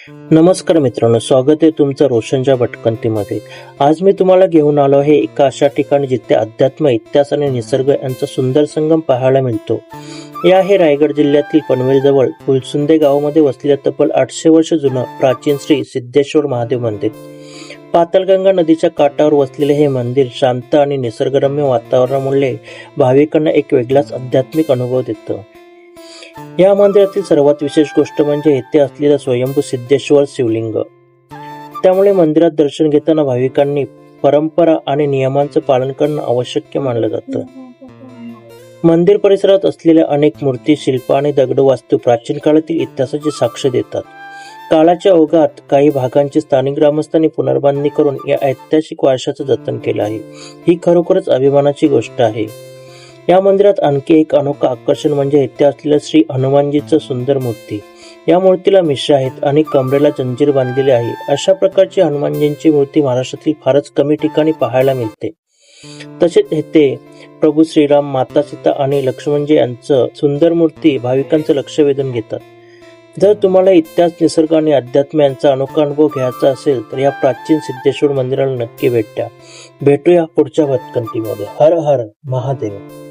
नमस्कार मित्रांनो, स्वागत आहे तुमचं रोशनच्या भटकंतीमध्ये. आज मी तुम्हाला घेऊन आलो आहे एका अशा ठिकाणी जिथे अध्यात्म, इतिहास आणि निसर्ग यांचा सुंदर संगम पाहायला मिळतो. हे आहे रायगड जिल्ह्यातील पनवेल जवळ फुलसुंदे गावामध्ये वसलेलं तब्बल 800 वर्ष जुनं प्राचीन श्री सिद्धेश्वर महादेव मंदिर. पाताळगंगा नदीच्या काठावर वसलेले हे मंदिर शांत आणि निसर्गरम्य वातावरणामुळे भाविकांना एक वेगळाच आध्यात्मिक अनुभव देतं. या मंदिरातील सर्वात विशेष गोष्ट म्हणजे येथे असलेलं स्वयंभू सिद्धेश्वर शिवलिंग. त्यामुळे मंदिरात दर्शन घेताना भाविकांनी परंपरा आणि नियमांचं पालन करणं आवश्यक मानलं जातं. मंदिर परिसरात असलेल्या अनेक मूर्ती, शिल्प आणि दगडवास्तू प्राचीन काळातील इतिहासाची साक्ष देतात. काळाच्या ओघात काही भागांची स्थानिक ग्रामस्थांनी पुनर्बांधणी करून या ऐतिहासिक वारशाचं जतन केलं आहे. ही खरोखरच अभिमानाची गोष्ट आहे. या मंदिरात आणखी एक अनोखं आकर्षण म्हणजे येथे असलेल्या श्री हनुमानजीचं सुंदर मूर्ती. या मूर्तीला मिश्या आहेत आणि कमरेला जंजीर बांधलेली आहे. अशा प्रकारची हनुमानजींची मूर्ती महाराष्ट्रातील फारच कमी ठिकाणी पाहायला मिळते. तसेच येथे प्रभू श्रीराम, माता सीता आणि लक्ष्मणजी यांचं सुंदर मूर्ती भाविकांचं लक्ष वेधून घेतात. जर तुम्हाला इतिहास, निसर्ग आणि अध्यात्म यांचा अनोखा अनुभव घ्यायचा असेल तर या प्राचीन सिद्धेश्वर मंदिराला नक्की भेट द्या. भेटूया पुढच्या भटकंतीमध्ये. हर हर महादेव.